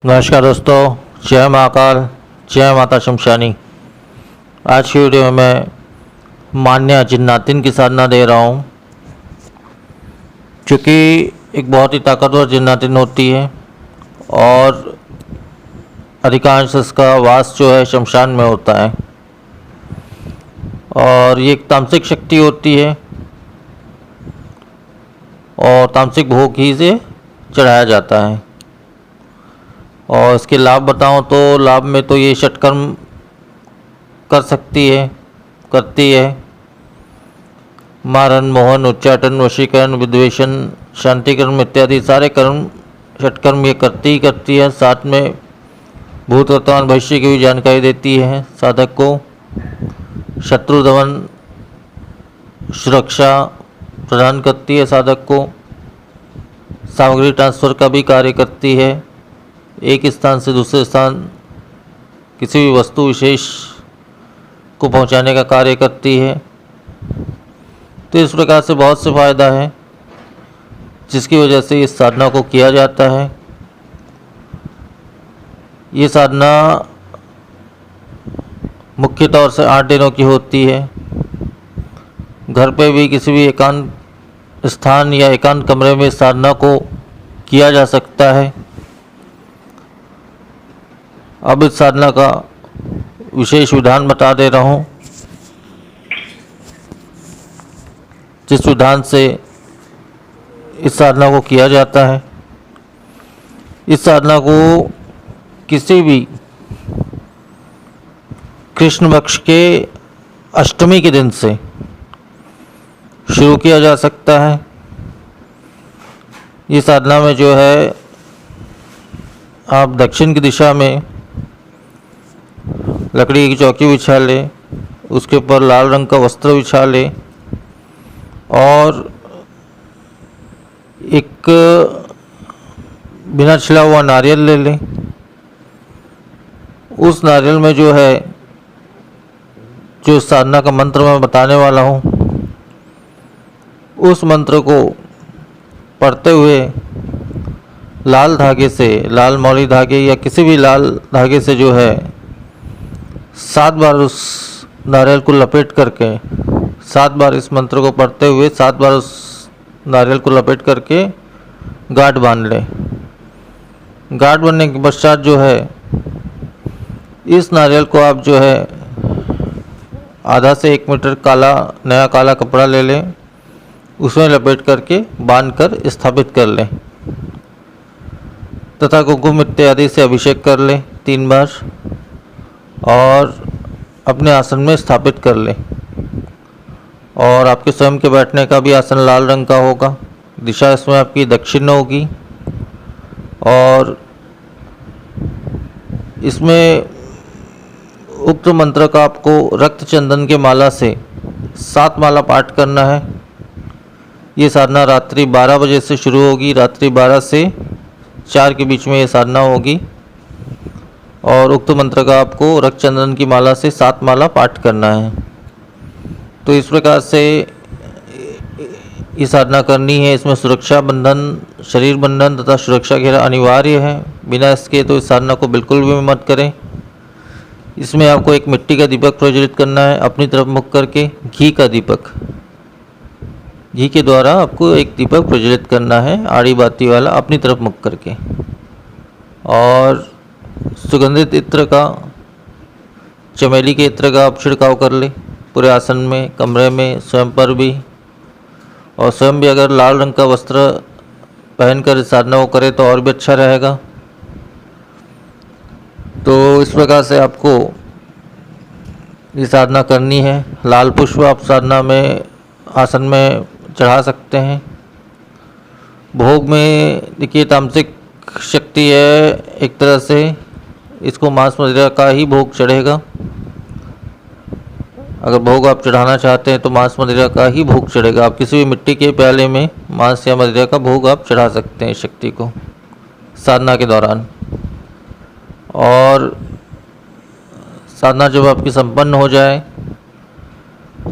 नमस्कार दोस्तों, जय महाकाल, जय माता शमशानी। आज की वीडियो में मैं मान्या जिन्नातिन की साधना दे रहा हूँ, जो कि एक बहुत ही ताकतवर जिन्नातिन होती है और अधिकांश इसका वास जो है शमशान में होता है। और ये एक तामसिक शक्ति होती है और तामसिक भोग ही से चढ़ाया जाता है। और इसके लाभ बताऊं तो लाभ में तो ये षटकर्म कर सकती है, करती है। मारन, मोहन, उच्चाटन, वशीकरण, विद्वेषण, शांतिकर्म इत्यादि सारे कर्म षटकर्म ये करती है। साथ में भूत, वर्तमान, भविष्य की भी जानकारी देती है। साधक को शत्रु दमन, सुरक्षा प्रदान करती है। साधक को सामग्री ट्रांसफ़र का भी कार्य करती है। एक स्थान से दूसरे स्थान किसी भी वस्तु विशेष को पहुंचाने का कार्य करती है। तो इस प्रकार से बहुत से फायदा है, जिसकी वजह से इस साधना को किया जाता है। ये साधना मुख्य तौर से 8 दिनों की होती है। घर पे भी किसी भी एकांत स्थान या एकांत कमरे में इस साधना को किया जा सकता है। अब इस साधना का विशेष विधान बता दे रहा हूँ, जिस विधान से इस साधना को किया जाता है। इस साधना को किसी भी कृष्ण पक्ष के अष्टमी के दिन से शुरू किया जा सकता है। ये साधना में जो है आप दक्षिण की दिशा में लकड़ी की चौकी बिछा लें, उसके ऊपर लाल रंग का वस्त्र बिछा लें और एक बिना छिला हुआ नारियल ले लें। उस नारियल में जो है, जो साधना का मंत्र मैं बताने वाला हूँ, उस मंत्र को पढ़ते हुए लाल धागे से, लाल मौली धागे या किसी भी लाल धागे से जो है 7 बार उस नारियल को लपेट करके, 7 बार इस मंत्र को पढ़ते हुए 7 बार उस नारियल को लपेट करके गांठ बांध लें। गांठ बांधने के पश्चात जो है इस नारियल को आप जो है आधा से 1 मीटर नया काला कपड़ा ले लें, उसमें लपेट करके बांध कर स्थापित कर लें तथा कुमकुम इत्यादि से अभिषेक कर लें 3 बार और अपने आसन में स्थापित कर लें। और आपके स्वयं के बैठने का भी आसन लाल रंग का होगा। दिशा इसमें आपकी दक्षिण होगी और इसमें उक्त मंत्र का आपको रक्त चंदन के माला से 7 माला पाठ करना है। ये साधना रात्रि 12 बजे से शुरू होगी। रात्रि 12 से 4 के बीच में ये साधना होगी और उक्त मंत्र का आपको रक्त चंदन की माला से 7 माला पाठ करना है। तो इस प्रकार से ये साधना करनी है। इसमें सुरक्षा बंधन, शरीर बंधन तथा सुरक्षा घेरा अनिवार्य है। बिना इसके तो इस साधना को बिल्कुल भी मत करें। इसमें आपको एक मिट्टी का दीपक प्रज्वलित करना है, अपनी तरफ मुख करके। घी का दीपक, घी के द्वारा आपको एक दीपक प्रज्वलित करना है, आड़ी बाती वाला, अपनी तरफ मुख करके। और सुगंधित इत्र का, चमेली के इत्र का आप छिड़काव कर ले पूरे आसन में, कमरे में, स्वयं पर भी। और स्वयं भी अगर लाल रंग का वस्त्र पहनकर इस साधना को करे तो और भी अच्छा रहेगा। तो इस प्रकार से आपको ये साधना करनी है। लाल पुष्प आप साधना में, आसन में चढ़ा सकते हैं। भोग में देखिए तामसिक शक्ति है एक तरह से, इसको मांस मदिरा का ही भोग चढ़ेगा। अगर भोग आप चढ़ाना चाहते हैं तो मांस मदिरा का ही भोग चढ़ेगा। आप किसी भी मिट्टी के प्याले में मांस या मदिरा का भोग आप चढ़ा सकते हैं शक्ति को साधना के दौरान। और साधना जब आपकी संपन्न हो जाए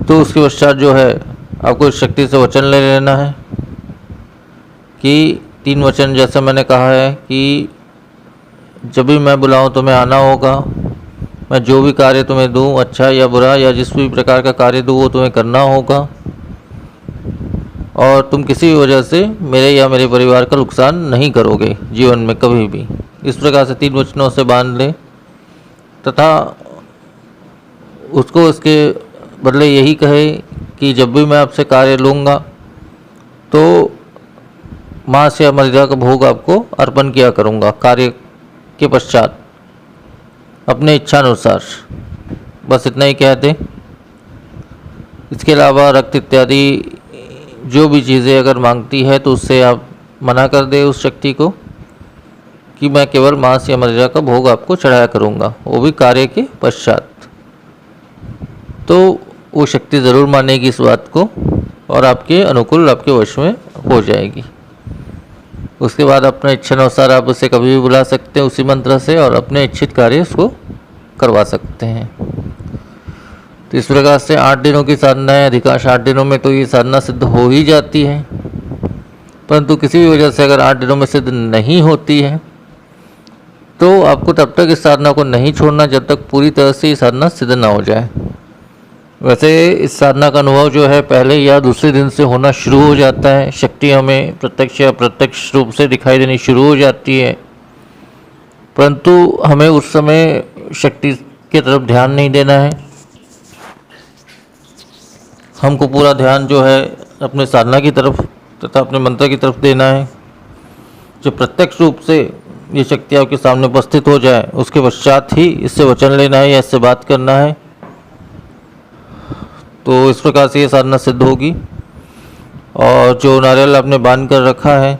तो उसके पश्चात जो है आपको इस शक्ति से वचन ले लेना है कि 3 वचन, जैसे मैंने कहा है कि जब भी मैं बुलाऊं तुम्हें आना होगा। मैं जो भी कार्य तुम्हें दूं, अच्छा या बुरा या जिस भी प्रकार का कार्य दूं, वो तुम्हें करना होगा। और तुम किसी भी वजह से मेरे या मेरे परिवार का नुकसान नहीं करोगे जीवन में कभी भी। इस प्रकार से 3 वचनों से बांध ले तथा उसको इसके बदले यही कहे कि जब भी मैं आपसे कार्य लूँगा तो मांस या मदिरा का भोग आपको अर्पण किया करूँगा कार्य के पश्चात अपने इच्छानुसार। बस इतना ही कह दें। इसके अलावा रक्त इत्यादि जो भी चीज़ें अगर मांगती है तो उससे आप मना कर दे उस शक्ति को कि मैं केवल मांस या मदिरा का भोग आपको चढ़ाया करूँगा, वो भी कार्य के पश्चात। तो वो शक्ति ज़रूर मानेगी इस बात को और आपके अनुकूल, आपके वश में हो जाएगी। उसके बाद अपने इच्छानुसार आप उसे कभी भी बुला सकते हैं उसी मंत्र से और अपने इच्छित कार्य उसको करवा सकते हैं। तो इस प्रकार से 8 दिनों की साधना है। अधिकांश 8 दिनों में तो ये साधना सिद्ध हो ही जाती है, परंतु किसी भी वजह से अगर 8 दिनों में सिद्ध नहीं होती है तो आपको तब तक इस साधना को नहीं छोड़ना जब तक पूरी तरह से ये साधना सिद्ध ना हो जाए। वैसे इस साधना का अनुभव जो है पहले या दूसरे दिन से होना शुरू हो जाता है। शक्ति हमें प्रत्यक्ष या अप्रत्यक्ष रूप से दिखाई देनी शुरू हो जाती है, परंतु हमें उस समय शक्ति की तरफ ध्यान नहीं देना है। हमको पूरा ध्यान जो है अपने साधना की तरफ तथा अपने मंत्र की तरफ देना है। जो प्रत्यक्ष रूप से ये शक्ति आपके सामने उपस्थित हो जाए उसके पश्चात ही इससे वचन लेना है या इससे बात करना है। तो इस प्रकार से ये साधना सिद्ध होगी। और जो नारियल आपने बांध कर रखा है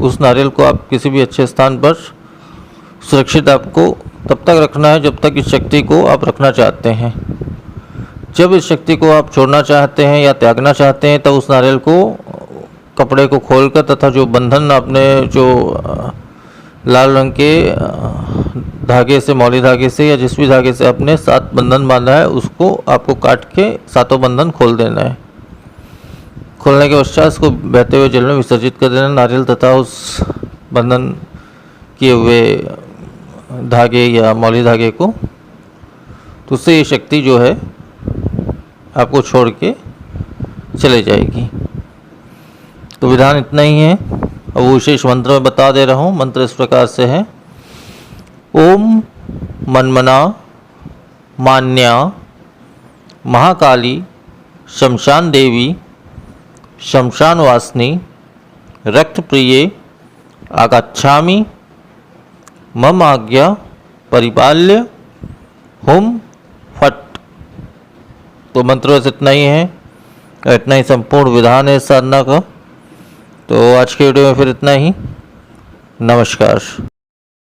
उस नारियल को आप किसी भी अच्छे स्थान पर सुरक्षित आपको तब तक रखना है जब तक इस शक्ति को आप रखना चाहते हैं। जब इस शक्ति को आप छोड़ना चाहते हैं या त्यागना चाहते हैं तब उस नारियल को कपड़े को खोलकर तथा जो बंधन आपने जो लाल रंग के धागे से, मौली धागे से या जिस भी धागे से आपने 7 बंधन बांधा है उसको आपको काट के 7 बंधन खोल देना है। खोलने के पश्चात उसको बहते हुए जल में विसर्जित कर देना, नारियल तथा उस बंधन किए हुए धागे या मौली धागे को। तो उससे ये शक्ति जो है आपको छोड़ के चले जाएगी। तो विधान इतना ही है। अब वो विशेष मंत्र में बता दे रहा हूँ। मंत्र इस प्रकार से है। ओम मनमना मान्या महाकाली शमशान देवी शमशान वासिनी रक्त प्रिये आगच्छामि मम आज्ञा परिपाल्य हुम फट। तो मंत्र बस इतना ही है, इतना ही संपूर्ण विधान है इस साधना का। तो आज के वीडियो में फिर इतना ही। नमस्कार।